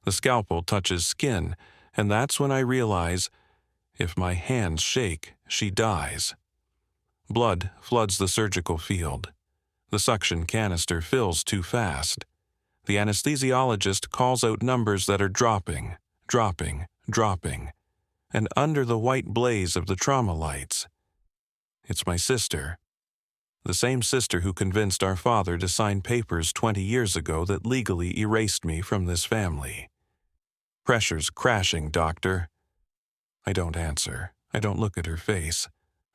The scalpel touches skin, and that's when I realize, if my hands shake, she dies. Blood floods the surgical field. The suction canister fills too fast. The anesthesiologist calls out numbers that are dropping, dropping, dropping, and under the white blaze of the trauma lights, it's my sister. The same sister who convinced our father to sign papers 20 years ago that legally erased me from this family. Pressure's crashing, doctor. I don't answer. I don't look at her face.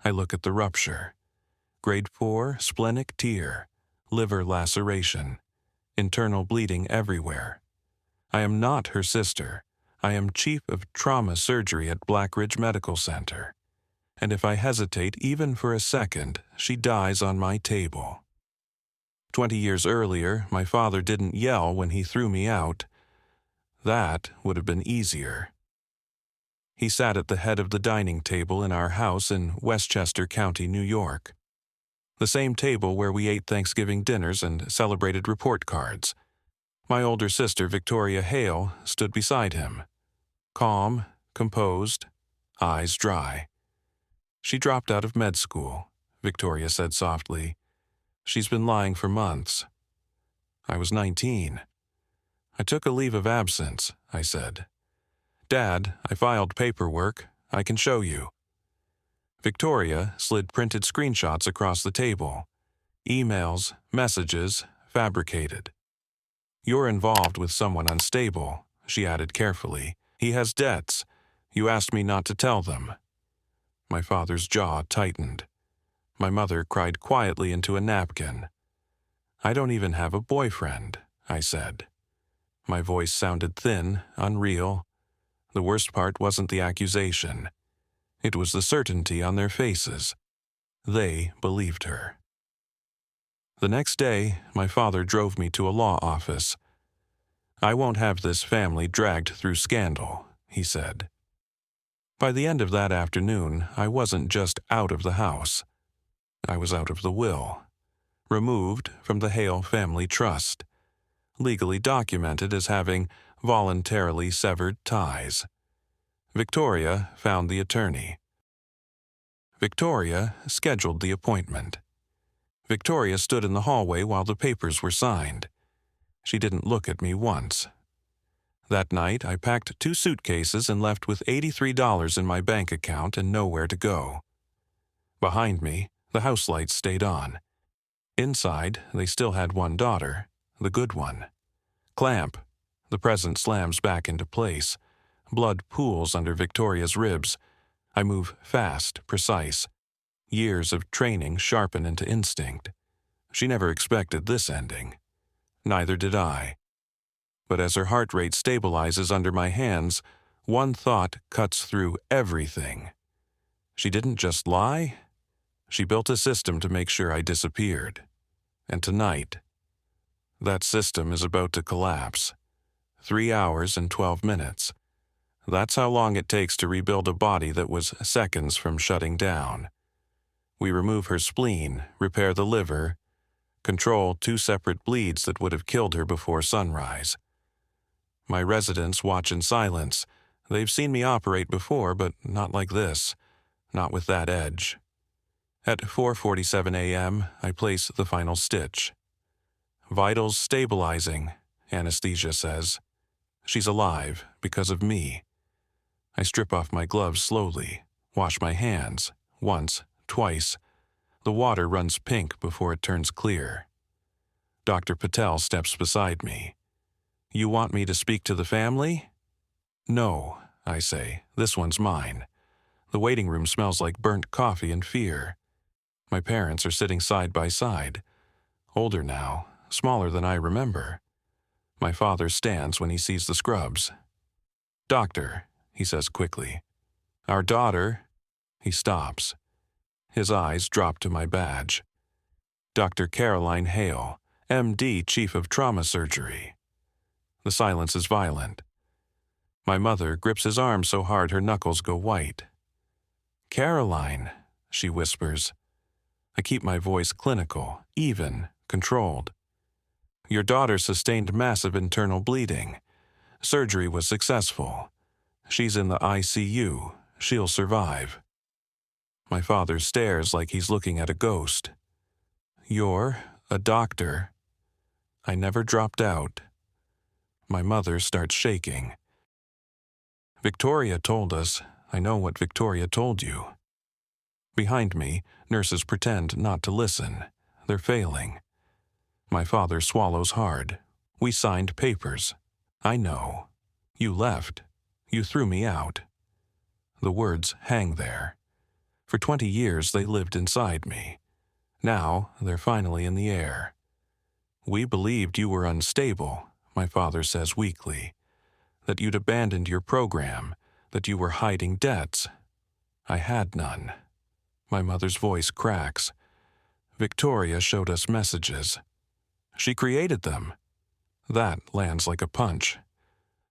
I look at the rupture. Grade 4 splenic tear, liver laceration, internal bleeding everywhere. I am not her sister. I am chief of trauma surgery at Black Ridge Medical Center. And if I hesitate even for a second, she dies on my table. 20 years earlier, my father didn't yell when he threw me out. That would have been easier. He sat at the head of the dining table in our house in Westchester County, New York. The same table where we ate Thanksgiving dinners and celebrated report cards. My older sister, Victoria Hale, stood beside him. Calm, composed, eyes dry. She dropped out of med school, Victoria said softly. She's been lying for months. I was 19. I took a leave of absence, I said. Dad, I filed paperwork. I can show you. Victoria slid printed screenshots across the table. Emails, messages, fabricated. You're involved with someone unstable, she added carefully. He has debts. You asked me not to tell them. My father's jaw tightened. My mother cried quietly into a napkin. I don't even have a boyfriend, I said. My voice sounded thin, unreal. The worst part wasn't the accusation. It was the certainty on their faces. They believed her. The next day, my father drove me to a law office. I won't have this family dragged through scandal, he said. By the end of that afternoon, I wasn't just out of the house. I was out of the will, removed from the Hale family trust, legally documented as having voluntarily severed ties. Victoria found the attorney. Victoria scheduled the appointment. Victoria stood in the hallway while the papers were signed. She didn't look at me once. That night, I packed 2 suitcases and left with $83 in my bank account and nowhere to go. Behind me, the house lights stayed on. Inside, they still had one daughter, the good one. Clamp. The present slams back into place. Blood pools under Victoria's ribs. I move fast, precise. Years of training sharpen into instinct. She never expected this ending. Neither did I. But as her heart rate stabilizes under my hands, one thought cuts through everything. She didn't just lie. She built a system to make sure I disappeared. And tonight, that system is about to collapse. 3 hours and 12 minutes. That's how long it takes to rebuild a body that was seconds from shutting down. We remove her spleen, repair the liver, control 2 separate bleeds that would have killed her before sunrise. My residents watch in silence. They've seen me operate before, but not like this, not with that edge. At 4:47 a.m., I place the final stitch. Vitals stabilizing, anesthesia says. She's alive because of me. I strip off my gloves slowly, wash my hands, once, twice. The water runs pink before it turns clear. Dr. Patel steps beside me. You want me to speak to the family? No, I say. This one's mine. The waiting room smells like burnt coffee and fear. My parents are sitting side by side. Older now, smaller than I remember. My father stands when he sees the scrubs. Doctor, he says quickly. Our daughter. He stops. His eyes drop to my badge. Dr. Caroline Hale, M.D., Chief of Trauma Surgery. The silence is violent. My mother grips his arm so hard her knuckles go white. Caroline, she whispers. I keep my voice clinical, even, controlled. Your daughter sustained massive internal bleeding. Surgery was successful. She's in the ICU. She'll survive. My father stares like he's looking at a ghost. You're a doctor. I never dropped out. My mother starts shaking. Victoria told us. I know what Victoria told you. Behind me, nurses pretend not to listen. They're failing. My father swallows hard. We signed papers. I know. You left. You threw me out. The words hang there. For 20 years they lived inside me. Now they're finally in the air. We believed you were unstable, my father says weakly. That you'd abandoned your program, that you were hiding debts. I had none. My mother's voice cracks. Victoria showed us messages. She created them. That lands like a punch.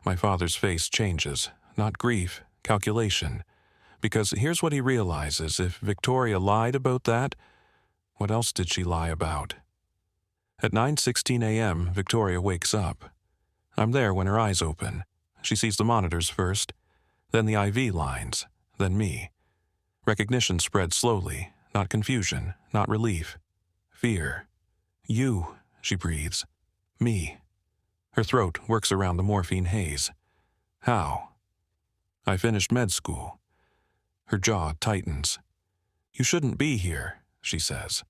My father's face changes, not grief, calculation. Because here's what he realizes: if Victoria lied about that, what else did she lie about? At 9:16 a.m., Victoria wakes up. I'm there when her eyes open. She sees the monitors first, then the IV lines, then me. Recognition spreads slowly, not confusion, not relief. Fear. You, she breathes. Me. Her throat works around the morphine haze. How? I finished med school. Her jaw tightens. You shouldn't be here, she says.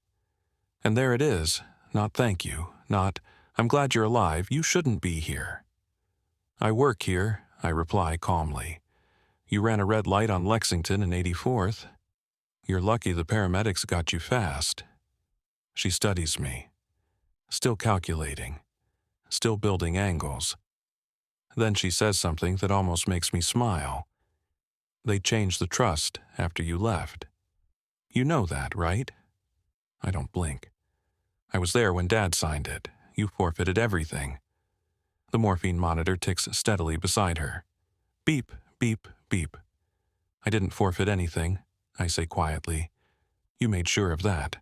And there it is, not thank you, not I'm glad you're alive, you shouldn't be here. I work here, I reply calmly. You ran a red light on Lexington and 84th. You're lucky the paramedics got you fast. She studies me. Still calculating. Still building angles. Then she says something that almost makes me smile. They changed the trust after you left. You know that, right? I don't blink. I was there when Dad signed it. You forfeited everything. The morphine monitor ticks steadily beside her. Beep, beep, beep. I didn't forfeit anything, I say quietly. You made sure of that.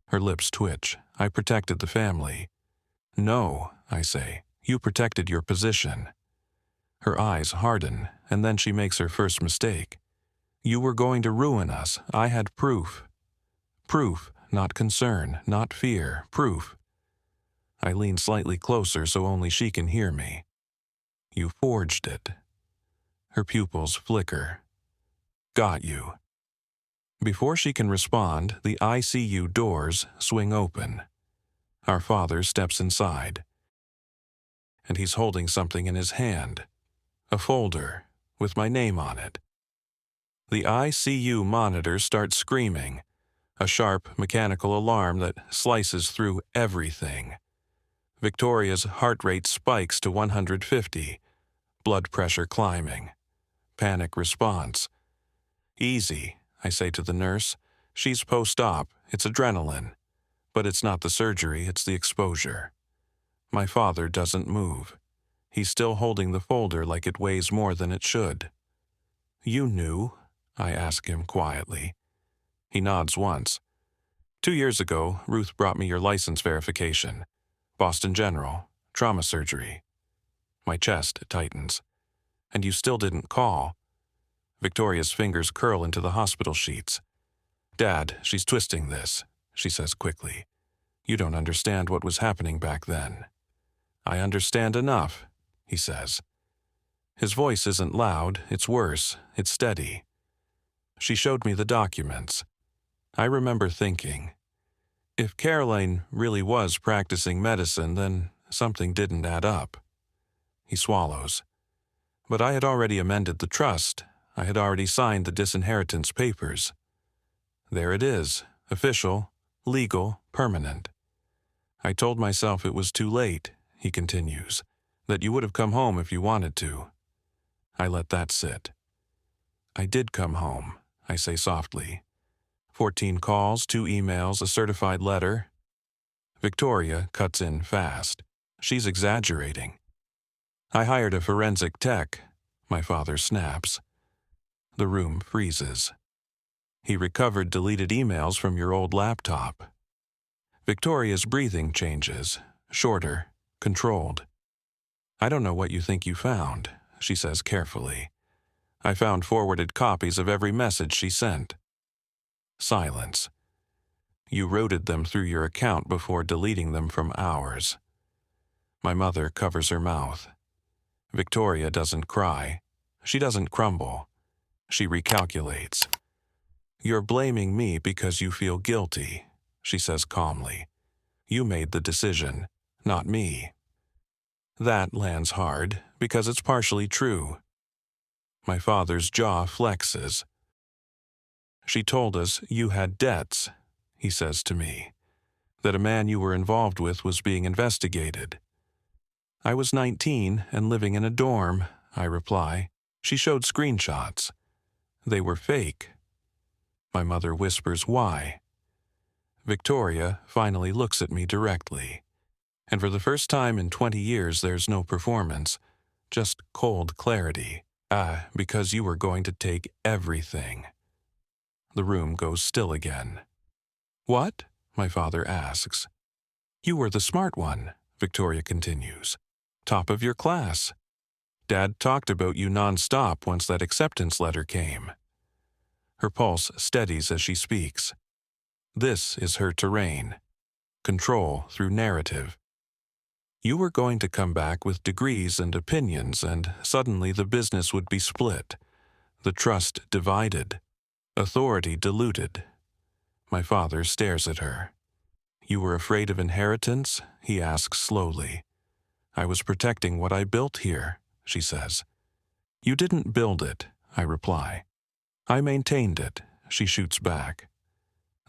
Her lips twitch. I protected the family. No, I say. You protected your position. Her eyes harden, and then she makes her first mistake. You were going to ruin us. I had proof. Proof, not concern, not fear. Proof. I lean slightly closer so only she can hear me. You forged it. Her pupils flicker. Got you. Before she can respond, the ICU doors swing open. Our father steps inside. And he's holding something in his hand. A folder with my name on it. The ICU monitor starts screaming, a sharp mechanical alarm that slices through everything. Victoria's heart rate spikes to 150, blood pressure climbing. Panic response. Easy, I say to the nurse. She's post-op, it's adrenaline. But it's not the surgery, it's the exposure. My father doesn't move. He's still holding the folder like it weighs more than it should. You knew? I ask him quietly. He nods once. 2 years ago, Ruth brought me your license verification. Boston General, trauma surgery. My chest tightens. And you still didn't call. Victoria's fingers curl into the hospital sheets. Dad, she's twisting this, she says quickly. You don't understand what was happening back then. I understand enough, he says. His voice isn't loud, it's worse, it's steady. She showed me the documents. I remember thinking, if Caroline really was practicing medicine, then something didn't add up. He swallows. But I had already amended the trust. I had already signed the disinheritance papers. There it is, official, legal, permanent. I told myself it was too late, he continues, that you would have come home if you wanted to. I let that sit. I did come home, I say softly. 14 calls, 2 emails, a certified letter. Victoria cuts in fast. She's exaggerating. I hired a forensic tech, my father snaps. The room freezes. He recovered deleted emails from your old laptop. Victoria's breathing changes, shorter, controlled. I don't know what you think you found, she says carefully. I found forwarded copies of every message she sent. Silence. You routed them through your account before deleting them from ours. My mother covers her mouth. Victoria doesn't cry. She doesn't crumble. She recalculates. You're blaming me because you feel guilty, she says calmly. You made the decision, not me. That lands hard because it's partially true. My father's jaw flexes. She told us you had debts, he says to me, that a man you were involved with was being investigated. I was 19 and living in a dorm, I reply. She showed screenshots. They were fake. My mother whispers why. Victoria finally looks at me directly. And for the first time in 20 years there's no performance, just cold clarity. Because you were going to take everything. The room goes still again. What? My father asks. You were the smart one, Victoria continues. Top of your class. Dad talked about you nonstop once that acceptance letter came. Her pulse steadies as she speaks. This is her terrain. Control through narrative. You were going to come back with degrees and opinions, and suddenly the business would be split, the trust divided, authority diluted. My father stares at her. You were afraid of inheritance? He asks slowly. I was protecting what I built here, she says. You didn't build it, I reply. I maintained it, she shoots back.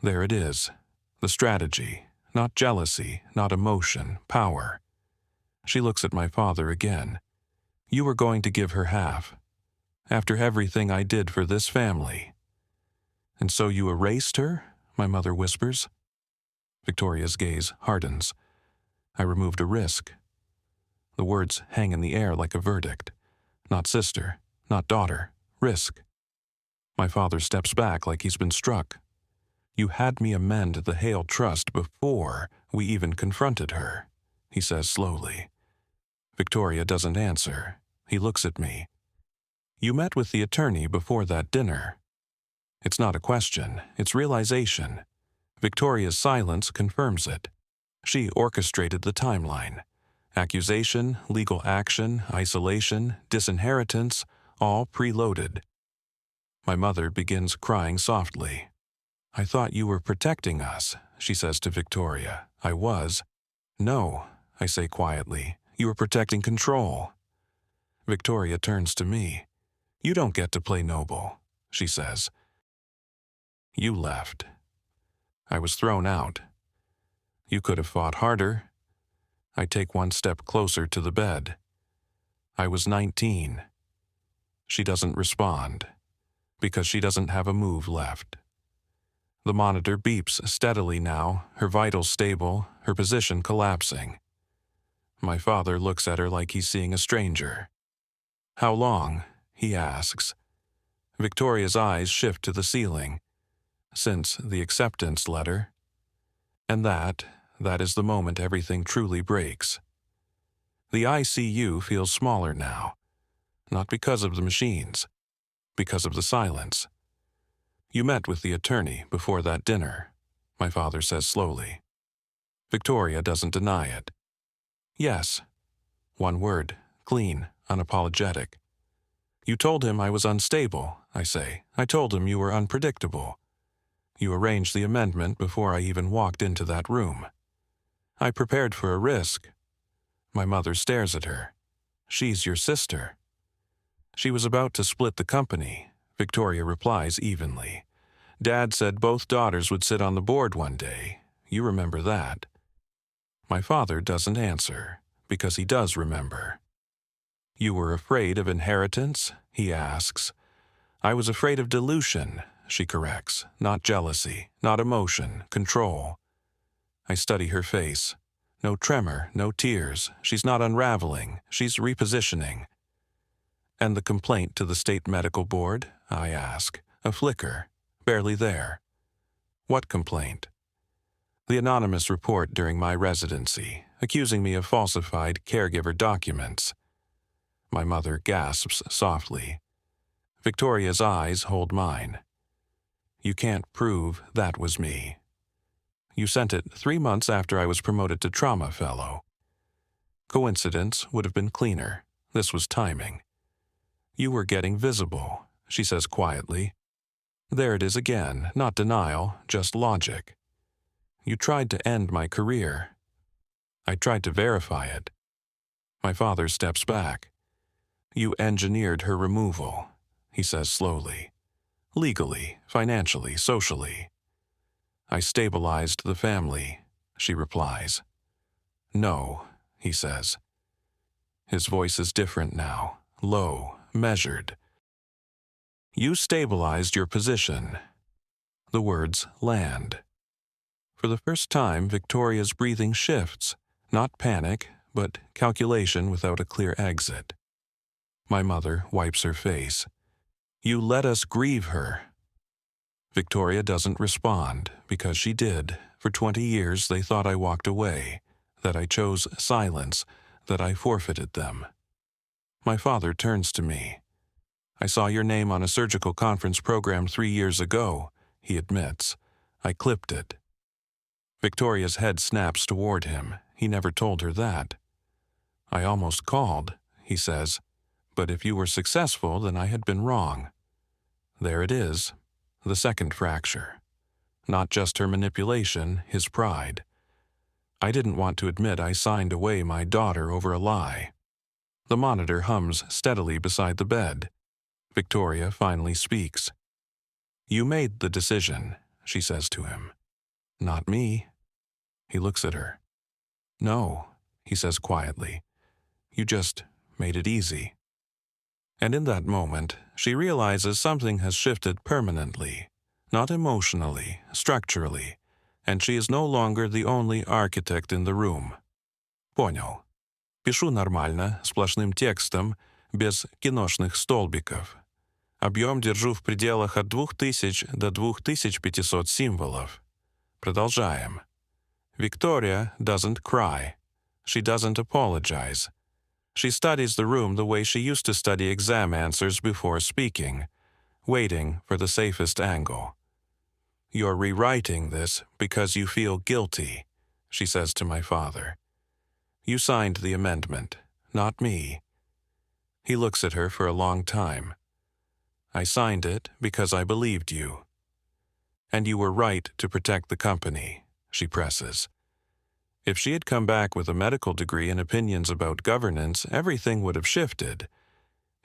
There it is, the strategy, not jealousy, not emotion, power. She looks at my father again. You were going to give her half. After everything I did for this family. And so you erased her? My mother whispers. Victoria's gaze hardens. I removed a risk. The words hang in the air like a verdict. Not sister, not daughter, risk. My father steps back like he's been struck. You had me amend the Hale Trust before we even confronted her, he says slowly. Victoria doesn't answer. He looks at me. You met with the attorney before that dinner. It's not a question, it's realization. Victoria's silence confirms it. She orchestrated the timeline. Accusation, legal action, isolation, disinheritance, all preloaded. My mother begins crying softly. I thought you were protecting us, she says to Victoria. I was. No, I say quietly. You were protecting control. Victoria turns to me. You don't get to play noble, she says. You left. I was thrown out. You could have fought harder. I take one step closer to the bed. I was 19. She doesn't respond, because she doesn't have a move left. The monitor beeps steadily now, her vitals stable, her position collapsing. My father looks at her like he's seeing a stranger. How long? He asks. Victoria's eyes shift to the ceiling. Since the acceptance letter. And that is the moment everything truly breaks. The ICU feels smaller now. Not because of the machines. Because of the silence. You met with the attorney before that dinner, my father says slowly. Victoria doesn't deny it. Yes. One word, clean, unapologetic. You told him I was unstable, I say. I told him you were unpredictable. You arranged the amendment before I even walked into that room. I prepared for a risk. My mother stares at her. She's your sister. She was about to split the company, Victoria replies evenly. Dad said both daughters would sit on the board one day. You remember that. My father doesn't answer, because he does remember. You were afraid of inheritance? He asks. I was afraid of dilution, she corrects. Not jealousy, not emotion, control. I study her face. No tremor, no tears. She's not unraveling. She's repositioning. And the complaint to the state medical board? I ask. A flicker. Barely there. What complaint? The anonymous report during my residency, accusing me of falsified caregiver documents. My mother gasps softly. Victoria's eyes hold mine. You can't prove that was me. You sent it 3 months after I was promoted to trauma fellow. Coincidence would have been cleaner. This was timing. You were getting visible, she says quietly. There it is again, not denial, just logic. You tried to end my career. I tried to verify it. My father steps back. You engineered her removal, he says slowly. Legally, financially, socially. I stabilized the family, she replies. No, he says. His voice is different now, low, measured. You stabilized your position. The words land. For the first time, Victoria's breathing shifts, not panic, but calculation without a clear exit. My mother wipes her face. You let us grieve her. Victoria doesn't respond, because she did. For 20 years they thought I walked away, that I chose silence, that I forfeited them. My father turns to me. I saw your name on a surgical conference program 3 years ago, he admits. I clipped it. Victoria's head snaps toward him. He never told her that. I almost called, he says, but if you were successful, then I had been wrong. There it is, the second fracture. Not just her manipulation, his pride. I didn't want to admit I signed away my daughter over a lie. The monitor hums steadily beside the bed. Victoria finally speaks. You made the decision, she says to him. Not me. He looks at her. No, he says quietly. You just made it easy. And in that moment, she realizes something has shifted permanently, not emotionally, structurally, and she is no longer the only architect in the room. Понял. Пишу нормально, сплошным текстом, без киношных столбиков. Объем держу в пределах от 2000 до 2500 символов. Продолжаем. Victoria doesn't cry. She doesn't apologize. She studies the room the way she used to study exam answers before speaking, waiting for the safest angle. You're rewriting this because you feel guilty, she says to my father. You signed the amendment, not me. He looks at her for a long time. I signed it because I believed you. And you were right to protect the company, she presses. If she had come back with a medical degree and opinions about governance, everything would have shifted.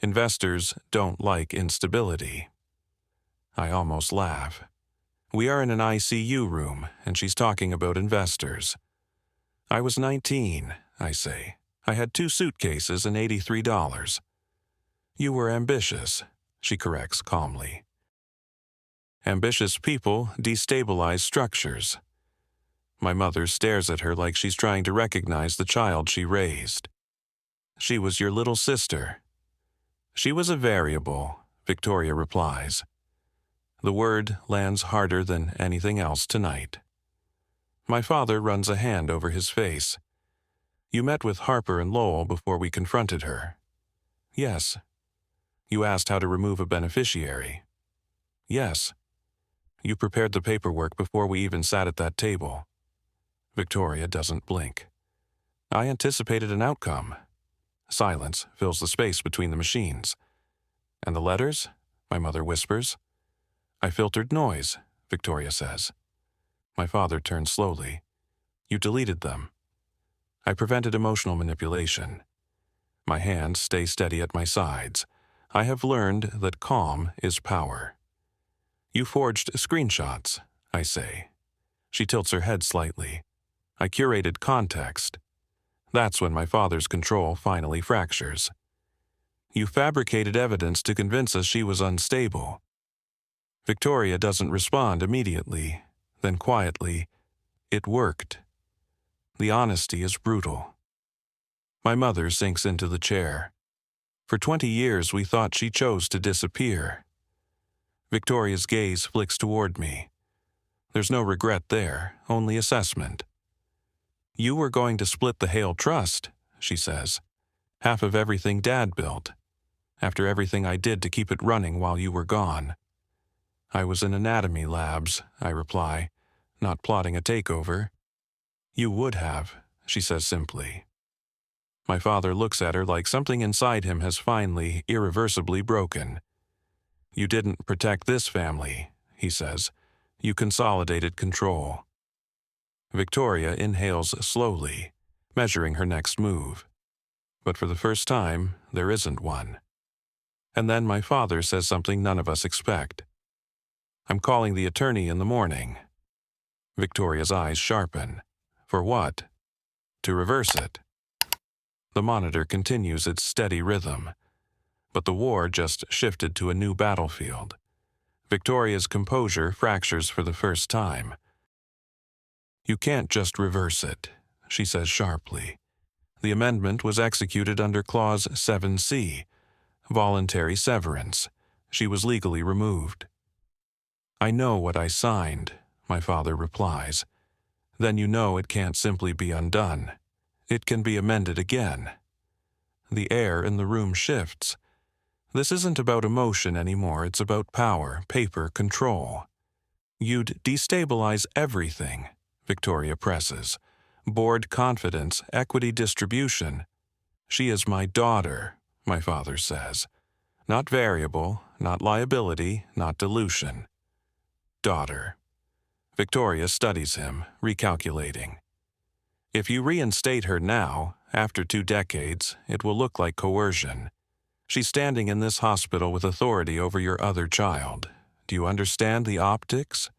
Investors don't like instability. I almost laugh. We are in an ICU room, and she's talking about investors. I was 19, I say. I had 2 suitcases and $83. You were ambitious, she corrects calmly. Ambitious people destabilize structures. My mother stares at her like she's trying to recognize the child she raised. She was your little sister. She was a variable, Victoria replies. The word lands harder than anything else tonight. My father runs a hand over his face. You met with Harper and Lowell before we confronted her. Yes. You asked how to remove a beneficiary. Yes. You prepared the paperwork before we even sat at that table. Victoria doesn't blink. I anticipated an outcome. Silence fills the space between the machines. And the letters? My mother whispers. I filtered noise, Victoria says. My father turns slowly. You deleted them. I prevented emotional manipulation. My hands stay steady at my sides. I have learned that calm is power. You forged screenshots, I say. She tilts her head slightly. I curated context. That's when my father's control finally fractures. You fabricated evidence to convince us she was unstable. Victoria doesn't respond immediately. Then quietly, it worked. The honesty is brutal. My mother sinks into the chair. For 20 years we thought she chose to disappear. Victoria's gaze flicks toward me. There's no regret there, only assessment. You were going to split the Hale Trust, she says. Half of everything Dad built. After everything I did to keep it running while you were gone. I was in anatomy labs, I reply, not plotting a takeover. You would have, she says simply. My father looks at her like something inside him has finally, irreversibly broken. You didn't protect this family, he says. You consolidated control. Victoria inhales slowly, measuring her next move. But for the first time, there isn't one. And then my father says something none of us expect. I'm calling the attorney in the morning. Victoria's eyes sharpen. For what? To reverse it. The monitor continues its steady rhythm. But the war just shifted to a new battlefield. Victoria's composure fractures for the first time. You can't just reverse it, she says sharply. The amendment was executed under Clause 7C, voluntary severance. She was legally removed. I know what I signed, my father replies. Then you know it can't simply be undone. It can be amended again. The air in the room shifts. This isn't about emotion anymore, it's about power, paper, control. You'd destabilize everything, Victoria presses. Board confidence, equity distribution. She is my daughter, my father says. Not variable, not liability, not dilution. Daughter. Victoria studies him, recalculating. If you reinstate her now, after 2 decades, it will look like coercion. She's standing in this hospital with authority over your other child. Do you understand the optics?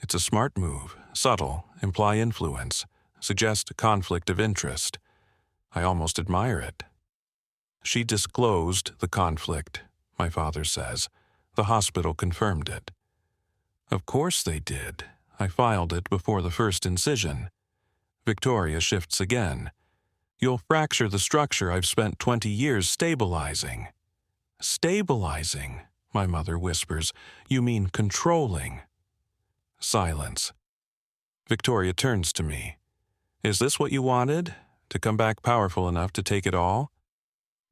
It's a smart move, subtle, imply influence, suggest conflict of interest. I almost admire it. She disclosed the conflict, my father says. The hospital confirmed it. Of course they did. I filed it before the first incision. Victoria shifts again. You'll fracture the structure I've spent 20 years stabilizing. Stabilizing, my mother whispers. You mean controlling. Silence. Victoria turns to me. Is this what you wanted? To come back powerful enough to take it all?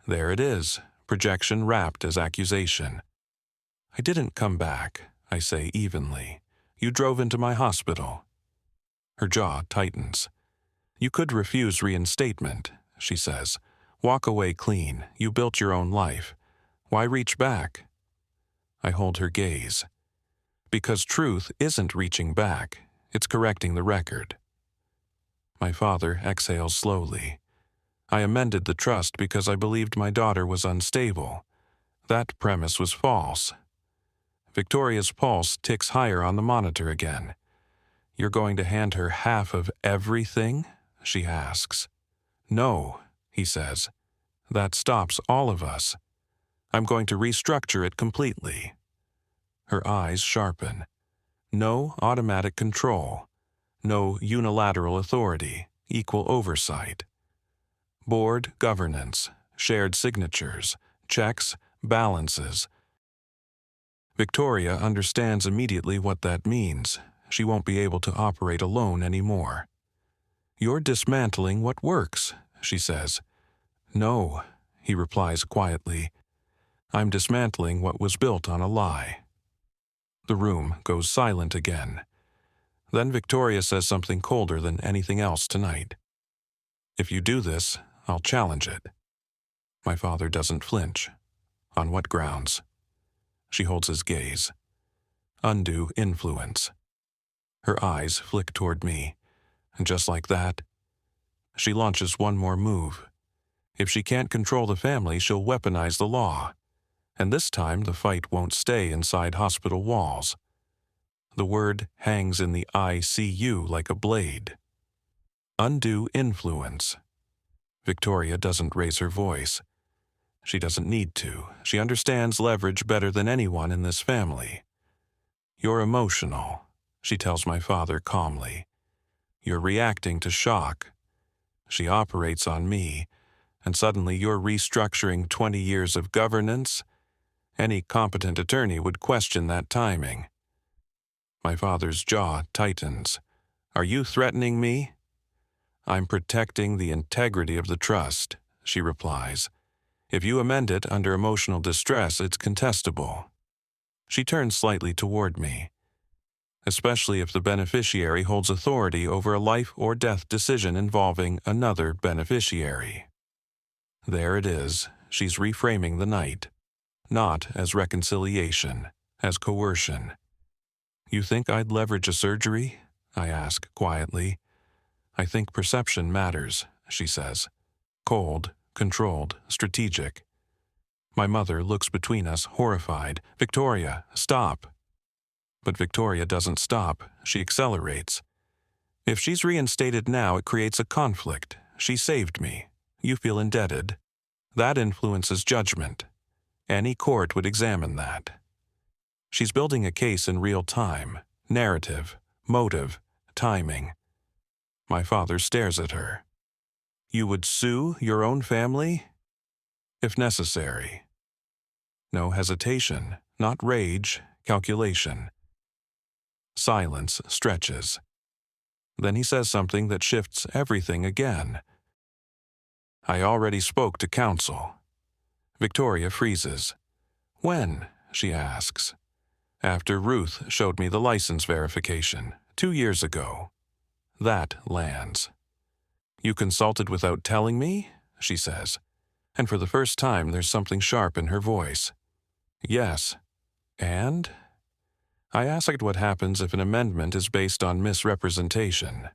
There it is, projection wrapped as accusation. I didn't come back, I say evenly. You drove into my hospital. Her jaw tightens. You could refuse reinstatement, she says. Walk away clean. You built your own life. Why reach back? I hold her gaze. Because truth isn't reaching back. It's correcting the record. My father exhales slowly. I amended the trust because I believed my daughter was unstable. That premise was false. Victoria's pulse ticks higher on the monitor again. You're going to hand her half of everything? She asks. No, he says. That stops all of us. I'm going to restructure it completely. Her eyes sharpen. No automatic control. No unilateral authority, equal oversight. Board governance, shared signatures, checks, balances. Victoria understands immediately what that means. She won't be able to operate alone anymore. You're dismantling what works, she says. No, he replies quietly. I'm dismantling what was built on a lie. The room goes silent again. Then Victoria says something colder than anything else tonight. If you do this, I'll challenge it. My father doesn't flinch. On what grounds? She holds his gaze. Undue influence. Her eyes flick toward me, and just like that, she launches one more move. If she can't control the family, she'll weaponize the law. And this time the fight won't stay inside hospital walls. The word hangs in the ICU like a blade. Undue influence. Victoria doesn't raise her voice. She doesn't need to. She understands leverage better than anyone in this family. You're emotional, she tells my father calmly. You're reacting to shock. She operates on me, and suddenly you're restructuring 20 years of governance. Any competent attorney would question that timing. My father's jaw tightens. Are you threatening me? I'm protecting the integrity of the trust, she replies. If you amend it under emotional distress, it's contestable. She turns slightly toward me. Especially if the beneficiary holds authority over a life or death decision involving another beneficiary. There it is. She's reframing the night. Not as reconciliation, as coercion. You think I'd leverage a surgery? I ask quietly. I think perception matters, she says. Cold, controlled, strategic. My mother looks between us, horrified. Victoria, stop. But Victoria doesn't stop. She accelerates. If she's reinstated now, it creates a conflict. She saved me. You feel indebted. That influences judgment. Any court would examine that. She's building a case in real time. Narrative, motive, timing. My father stares at her. You would sue your own family? If necessary. No hesitation, not rage, calculation. Silence stretches. Then he says something that shifts everything again. I already spoke to counsel. Victoria freezes. When? She asks. After Ruth showed me the license verification, 2 years ago. That lands. You consulted without telling me? She says. And for the first time there's something sharp in her voice. Yes. And? I asked what happens if an amendment is based on misrepresentation.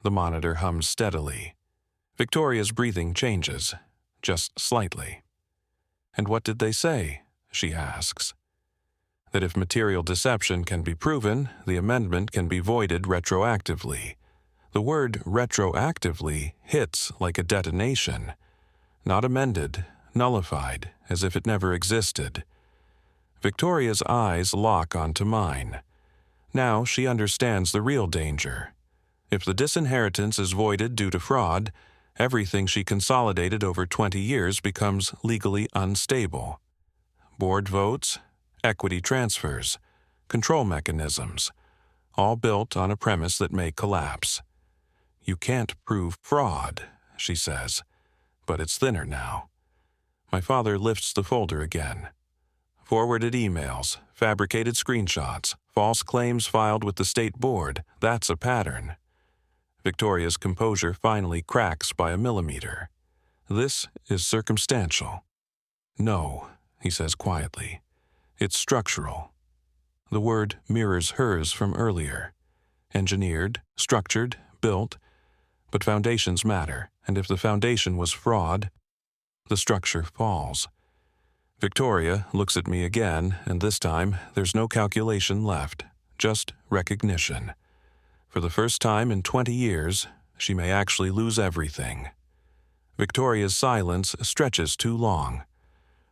The monitor hums steadily. Victoria's breathing changes, just slightly. And what did they say? She asks. That if material deception can be proven, the amendment can be voided retroactively. The word retroactively hits like a detonation. Not amended, nullified, as if it never existed. Victoria's eyes lock onto mine. Now she understands the real danger. If the disinheritance is voided due to fraud, everything she consolidated over 20 years becomes legally unstable. Board votes, equity transfers, control mechanisms, all built on a premise that may collapse. You can't prove fraud, she says, but it's thinner now. My father lifts the folder again. Forwarded emails, fabricated screenshots, false claims filed with the state board, that's a pattern. Victoria's composure finally cracks by a millimeter. This is circumstantial. No, he says quietly. It's structural. The word mirrors hers from earlier. Engineered, structured, built. But foundations matter, and if the foundation was fraud, the structure falls. Victoria looks at me again, and this time there's no calculation left, just recognition. For the first time in 20 years, she may actually lose everything. Victoria's silence stretches too long.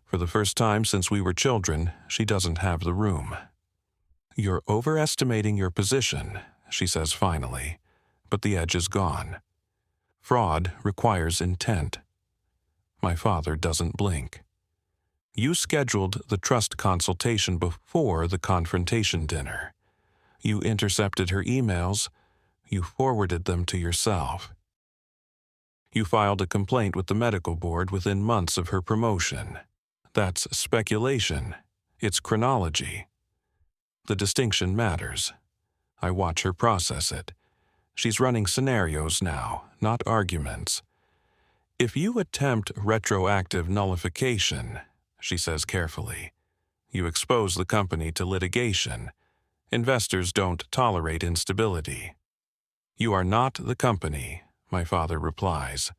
For the first time since we were children, she doesn't have the room. You're overestimating your position, she says finally, but the edge is gone. Fraud requires intent. My father doesn't blink. You scheduled the trust consultation before the confrontation dinner. You intercepted her emails. You forwarded them to yourself. You filed a complaint with the medical board within months of her promotion. That's speculation. It's chronology. The distinction matters. I watch her process it. She's running scenarios now, not arguments. If you attempt retroactive nullification, she says carefully, you expose the company to litigation. Investors don't tolerate instability. You are not the company, my father replies.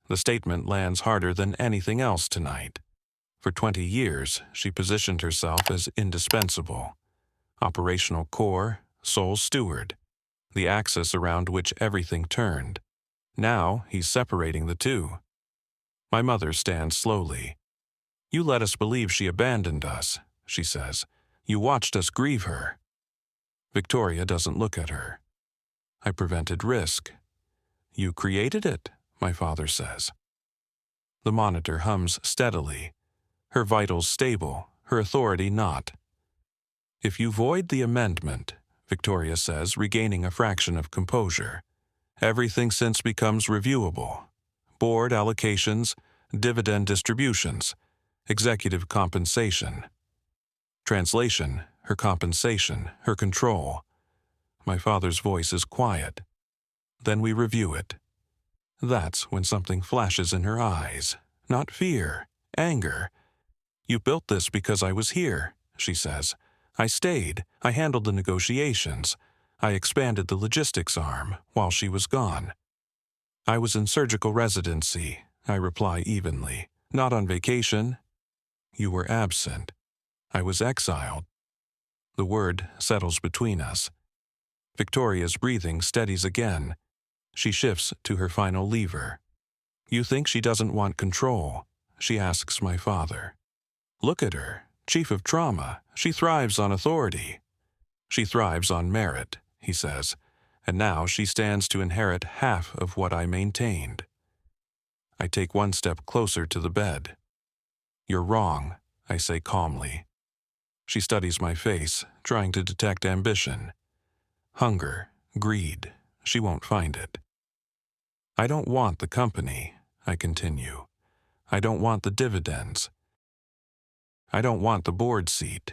The statement lands harder than anything else tonight. For 20 years, she positioned herself as indispensable. Operational core, sole steward, the axis around which everything turned. Now he's separating the two. My mother stands slowly. You let us believe she abandoned us, she says. You watched us grieve her. Victoria doesn't look at her. I prevented risk. You created it, my father says. The monitor hums steadily. Her vitals stable, her authority not. If you void the amendment, Victoria says, regaining a fraction of composure, Everything since becomes reviewable. Board allocations, dividend distributions, executive compensation. Translation, her compensation, her control. My father's voice is quiet. Then we review it. That's when something flashes in her eyes. Not fear, anger. You built this because I was here, she says. I stayed. I handled the negotiations. I expanded the logistics arm while she was gone. I was in surgical residency, I reply evenly. Not on vacation. You were absent. I was exiled. The word settles between us. Victoria's breathing steadies again. She shifts to her final lever. You think she doesn't want control? She asks my father. Look at her, chief of trauma. She thrives on authority. She thrives on merit, he says, and now she stands to inherit half of what I maintained. I take one step closer to the bed. You're wrong, I say calmly. She studies my face, trying to detect ambition. Hunger, greed, she won't find it. I don't want the company, I continue. I don't want the dividends. I don't want the board seat.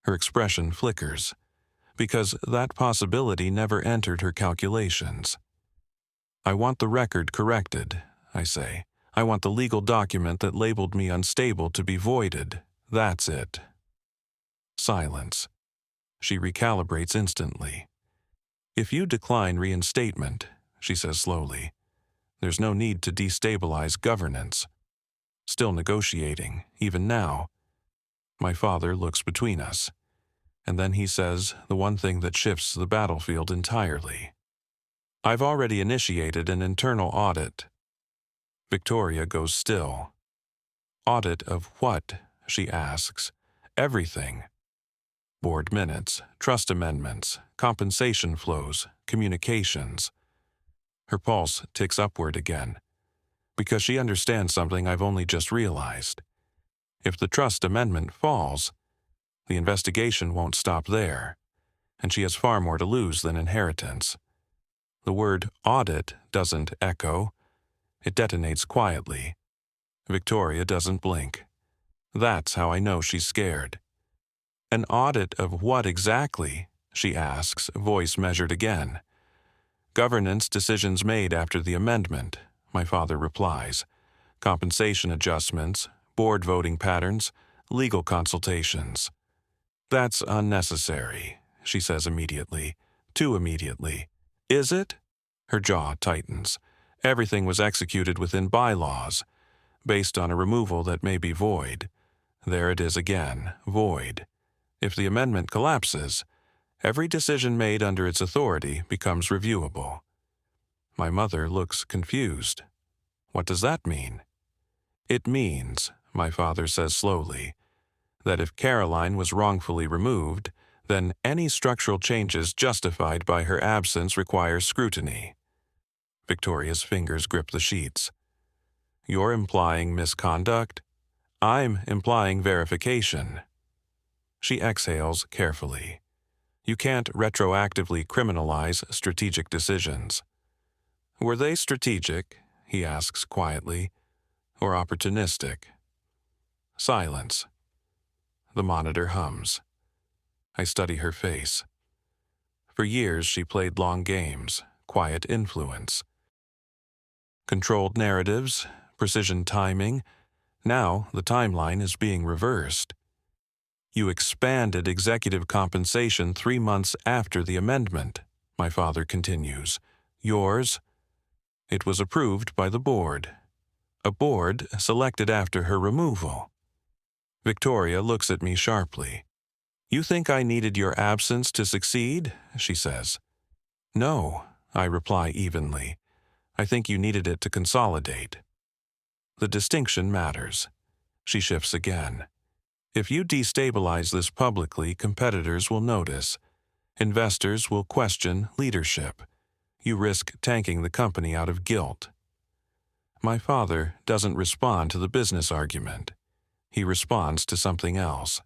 Her expression flickers, because that possibility never entered her calculations. I want the record corrected, I say. I want the legal document that labeled me unstable to be voided. That's it. Silence. She recalibrates instantly. If you decline reinstatement, she says slowly, there's no need to destabilize governance. Still negotiating, even now. My father looks between us, and then he says the one thing that shifts the battlefield entirely. I've already initiated an internal audit. Victoria goes still. Audit of what? She asks. Everything. Board minutes, trust amendments, compensation flows, communications. Her pulse ticks upward again, because she understands something I've only just realized. If the trust amendment falls, the investigation won't stop there, and she has far more to lose than inheritance. The word audit doesn't echo. It detonates quietly. Victoria doesn't blink. That's how I know she's scared. An audit of what exactly? She asks, voice measured again. Governance decisions made after the amendment, my father replies. Compensation adjustments, board voting patterns, legal consultations. That's unnecessary, she says immediately. Too immediately. Is it? Her jaw tightens. Everything was executed within bylaws, based on a removal that may be void. There it is again, void. If the amendment collapses, every decision made under its authority becomes reviewable. My mother looks confused. What does that mean? It means, my father says slowly, that if Caroline was wrongfully removed, then any structural changes justified by her absence require scrutiny. Victoria's fingers grip the sheets. You're implying misconduct? I'm implying verification. She exhales carefully. You can't retroactively criminalize strategic decisions. Were they strategic, he asks quietly, or opportunistic? Silence. The monitor hums. I study her face. For years she played long games, quiet influence. Controlled narratives, precision timing. Now the timeline is being reversed. You expanded executive compensation 3 months after the amendment, my father continues. Yours? It was approved by the board. A board selected after her removal. Victoria looks at me sharply. You think I needed your absence to succeed? She says. No, I reply evenly. I think you needed it to consolidate. The distinction matters. She shifts again. If you destabilize this publicly, competitors will notice. Investors will question leadership. You risk tanking the company out of guilt. My father doesn't respond to the business argument. He responds to something else.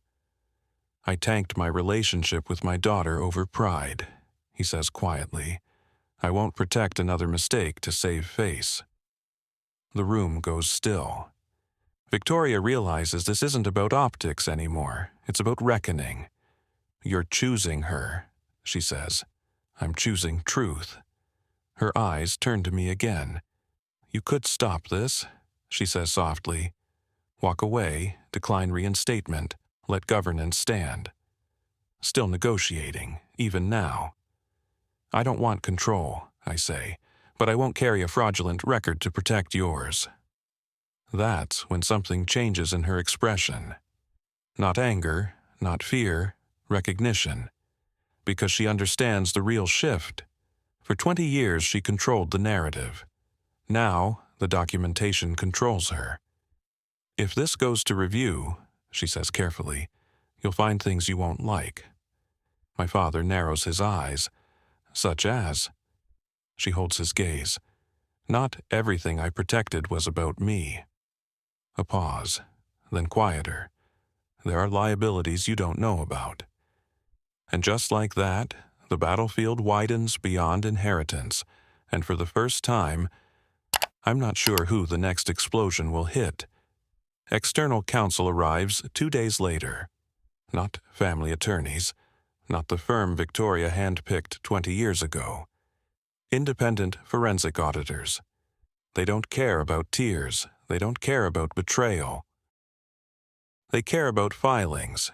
I tanked my relationship with my daughter over pride, he says quietly. I won't protect another mistake to save face. The room goes still. Victoria realizes this isn't about optics anymore. It's about reckoning. "You're choosing her," she says. "I'm choosing truth." Her eyes turn to me again. "You could stop this," she says softly. "Walk away, decline reinstatement, let governance stand." Still negotiating, even now. "I don't want control," I say, "but I won't carry a fraudulent record to protect yours." That's when something changes in her expression. Not anger, not fear, recognition. Because she understands the real shift. For 20 years she controlled the narrative. Now the documentation controls her. "If this goes to review," she says carefully, "you'll find things you won't like." My father narrows his eyes. "Such as?" She holds his gaze. "Not everything I protected was about me." A pause, then quieter. "There are liabilities you don't know about." And just like that, the battlefield widens beyond inheritance, and for the first time, I'm not sure who the next explosion will hit. External counsel arrives 2 days later. Not family attorneys, not the firm Victoria handpicked 20 years ago. Independent forensic auditors. They don't care about tears. They don't care about betrayal. They care about filings.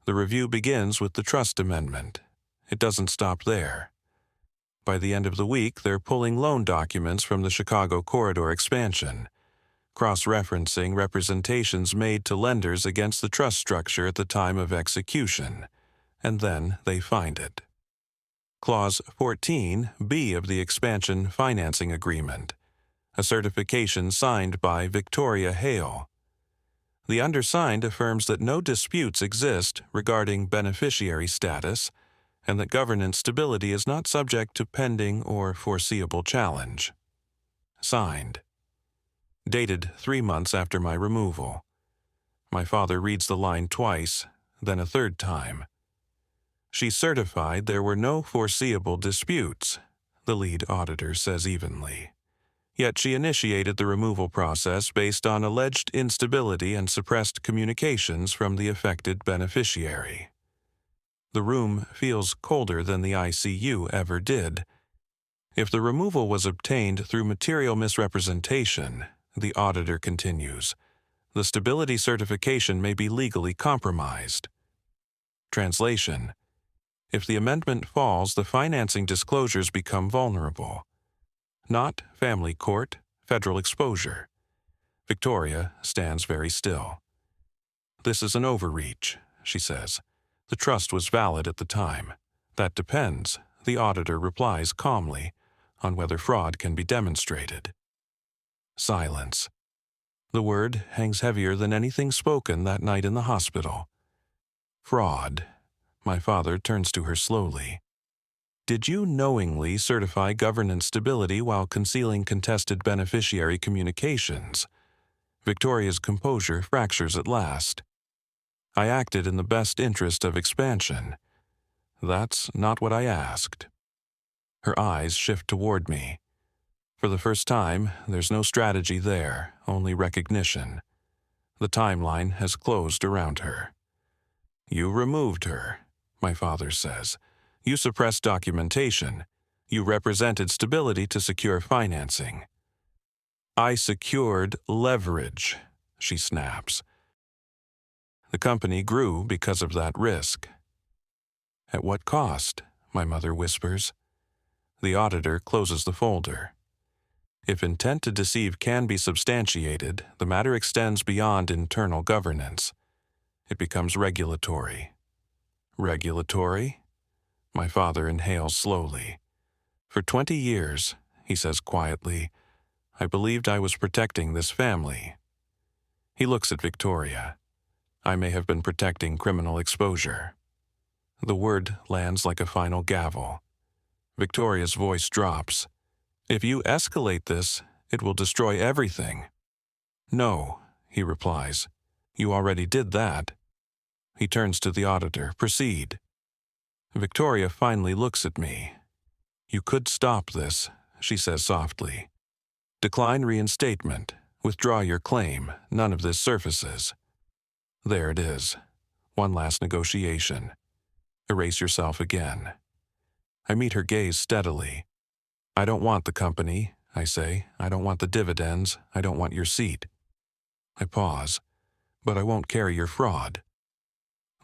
The review begins with the trust amendment. It doesn't stop there. By the end of the week, they're pulling loan documents from the Chicago corridor expansion, cross-referencing representations made to lenders against the trust structure at the time of execution, and then they find it. Clause 14B of the expansion financing agreement, a certification signed by Victoria Hale. The undersigned affirms that no disputes exist regarding beneficiary status and that governance stability is not subject to pending or foreseeable challenge. Signed. Dated 3 months after my removal. My father reads the line twice, then a third time. "She certified there were no foreseeable disputes," the lead auditor says evenly. Yet she initiated the removal process based on alleged instability and suppressed communications from the affected beneficiary. The room feels colder than the ICU ever did. If the removal was obtained through material misrepresentation, the auditor continues, the stability certification may be legally compromised. Translation: if the amendment falls, the financing disclosures become vulnerable. Not family court, federal exposure. Victoria stands very still. "This is an overreach," she says. "The trust was valid at the time. That depends," the auditor replies calmly, "on whether fraud can be demonstrated." Silence. The word hangs heavier than anything spoken that night in the hospital. Fraud. My father turns to her slowly. "Did you knowingly certify governance stability while concealing contested beneficiary communications?" Victoria's composure fractures at last. "I acted in the best interest of expansion." "That's not what I asked." Her eyes shift toward me. For the first time, there's no strategy there, only recognition. The timeline has closed around her. "You removed her," my father says. "You suppressed documentation. You represented stability to secure financing." "I secured leverage," she snaps. "The company grew because of that risk." "At what cost?" my mother whispers. The auditor closes the folder. If intent to deceive can be substantiated, the matter extends beyond internal governance. It becomes regulatory. Regulatory? My father inhales slowly. "For 20 years, he says quietly, I believed I was protecting this family." He looks at Victoria. "I may have been protecting criminal exposure." The word lands like a final gavel. Victoria's voice drops. "If you escalate this, it will destroy everything." "No," he replies. "You already did that." He turns to the auditor. "Proceed." Victoria finally looks at me. You could stop this, she says softly. Decline reinstatement. Withdraw your claim. None of this surfaces. There it is. One last negotiation. Erase yourself again. I meet her gaze steadily. I don't want the company, I say. I don't want the dividends. I don't want your seat. I pause. But I won't carry your fraud.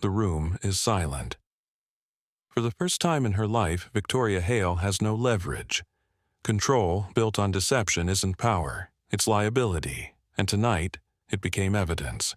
The room is silent. For the first time in her life, Victoria Hale has no leverage. Control built on deception isn't power, it's liability, and tonight it became evidence.